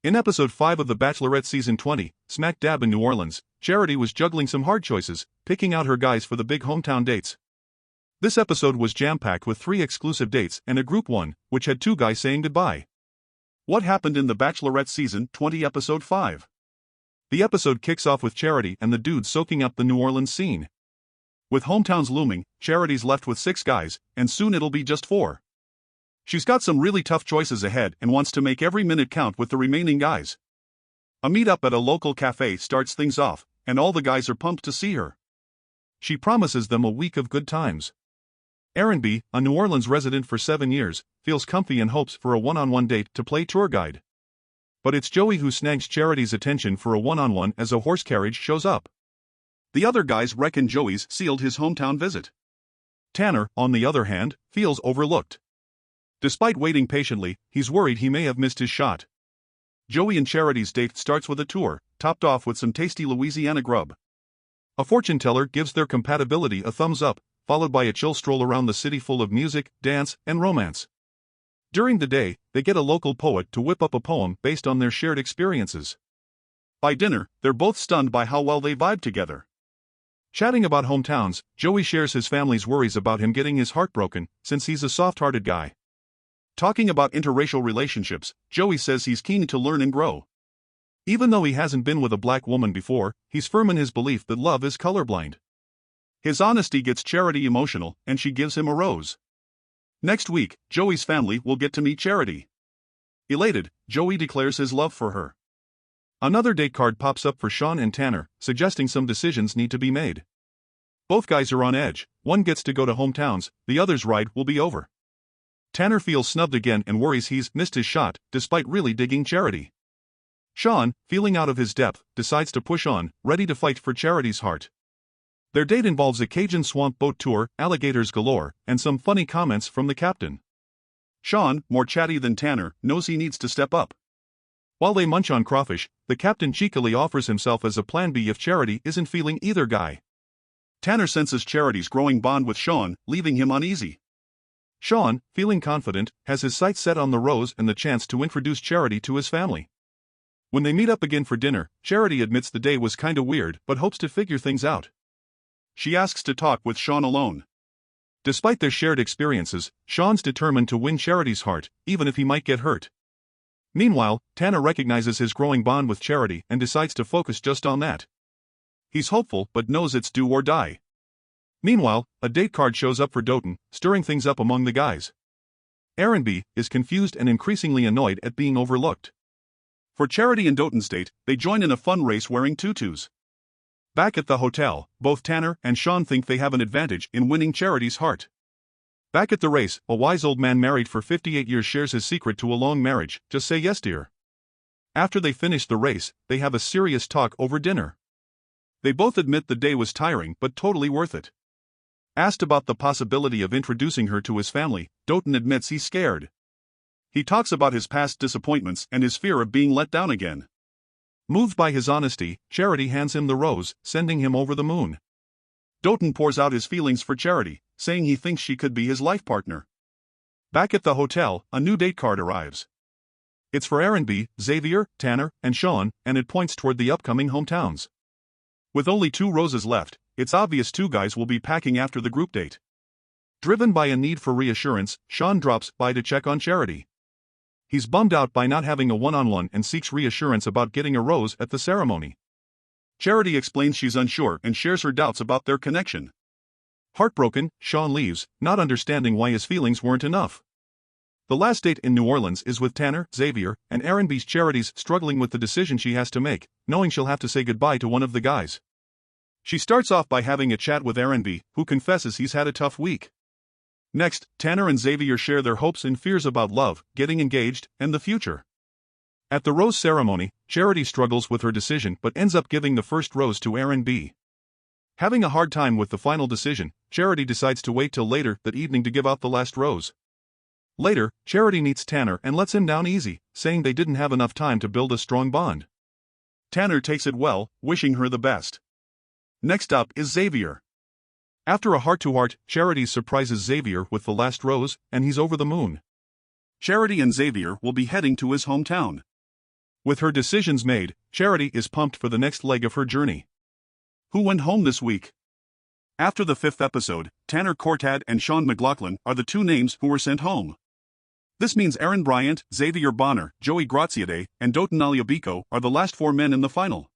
In episode 5 of The Bachelorette season 20, smack dab in New Orleans, Charity was juggling some hard choices, picking out her guys for the big hometown dates. This episode was jam-packed with 3 exclusive dates and a group one, which had 2 guys saying goodbye. What happened in The Bachelorette season 20 episode 5? The episode kicks off with Charity and the dudes soaking up the New Orleans scene. With hometowns looming, Charity's left with 6 guys, and soon it'll be just 4. She's got some really tough choices ahead and wants to make every minute count with the remaining guys. A meet-up at a local cafe starts things off, and all the guys are pumped to see her. She promises them a week of good times. Aaron B., a New Orleans resident for 7 years, feels comfy and hopes for a one-on-one date to play tour guide. But it's Joey who snags Charity's attention for a one-on-one as a horse carriage shows up. The other guys reckon Joey's sealed his hometown visit. Tanner, on the other hand, feels overlooked. Despite waiting patiently, he's worried he may have missed his shot. Joey and Charity's date starts with a tour, topped off with some tasty Louisiana grub. A fortune teller gives their compatibility a thumbs up, followed by a chill stroll around the city full of music, dance, and romance. During the day, they get a local poet to whip up a poem based on their shared experiences. By dinner, they're both stunned by how well they vibe together. Chatting about hometowns, Joey shares his family's worries about him getting his heart broken, since he's a soft-hearted guy. Talking about interracial relationships, Joey says he's keen to learn and grow. Even though he hasn't been with a black woman before, he's firm in his belief that love is colorblind. His honesty gets Charity emotional, and she gives him a rose. Next week, Joey's family will get to meet Charity. Elated, Joey declares his love for her. Another date card pops up for Sean and Tanner, suggesting some decisions need to be made. Both guys are on edge, one gets to go to hometowns, the other's ride will be over. Tanner feels snubbed again and worries he's missed his shot, despite really digging Charity. Sean, feeling out of his depth, decides to push on, ready to fight for Charity's heart. Their date involves a Cajun swamp boat tour, alligators galore, and some funny comments from the captain. Sean, more chatty than Tanner, knows he needs to step up. While they munch on crawfish, the captain cheekily offers himself as a plan B if Charity isn't feeling either guy. Tanner senses Charity's growing bond with Sean, leaving him uneasy. Sean, feeling confident, has his sights set on the rose and the chance to introduce Charity to his family. When they meet up again for dinner, Charity admits the day was kinda weird but hopes to figure things out. She asks to talk with Sean alone. Despite their shared experiences, Sean's determined to win Charity's heart, even if he might get hurt. Meanwhile, Tanner recognizes his growing bond with Charity and decides to focus just on that. He's hopeful but knows it's do or die. Meanwhile, a date card shows up for Doughton, stirring things up among the guys. Aaron B. is confused and increasingly annoyed at being overlooked. For Charity and Doughton's date, they join in a fun race wearing tutus. Back at the hotel, both Tanner and Sean think they have an advantage in winning Charity's heart. Back at the race, a wise old man married for 58 years shares his secret to a long marriage: just say yes, dear. After they finish the race, they have a serious talk over dinner. They both admit the day was tiring but totally worth it. Asked about the possibility of introducing her to his family, Doughton admits he's scared. He talks about his past disappointments and his fear of being let down again. Moved by his honesty, Charity hands him the rose, sending him over the moon. Doughton pours out his feelings for Charity, saying he thinks she could be his life partner. Back at the hotel, a new date card arrives. It's for Aaron B., Xavier, Tanner, and Sean, and it points toward the upcoming hometowns. With only 2 roses left, it's obvious 2 guys will be packing after the group date. Driven by a need for reassurance, Sean drops by to check on Charity. He's bummed out by not having a one-on-one and seeks reassurance about getting a rose at the ceremony. Charity explains she's unsure and shares her doubts about their connection. Heartbroken, Sean leaves, not understanding why his feelings weren't enough. The last date in New Orleans is with Tanner, Xavier, and Aaron B's. Charity's struggling with the decision she has to make, knowing she'll have to say goodbye to one of the guys. She starts off by having a chat with Aaron B., who confesses he's had a tough week. Next, Tanner and Xavier share their hopes and fears about love, getting engaged, and the future. At the rose ceremony, Charity struggles with her decision but ends up giving the first rose to Aaron B. Having a hard time with the final decision, Charity decides to wait till later that evening to give out the last rose. Later, Charity meets Tanner and lets him down easy, saying they didn't have enough time to build a strong bond. Tanner takes it well, wishing her the best. Next up is Xavier. After a heart-to-heart, Charity surprises Xavier with the last rose, and he's over the moon. Charity and Xavier will be heading to his hometown. With her decisions made, Charity is pumped for the next leg of her journey. Who went home this week? After the 5th episode, Tanner Cortad and Sean McLaughlin are the 2 names who were sent home. This means Aaron Bryant, Xavier Bonner, Joey Graziadei, and Doton Aliabico are the last 4 men in the final.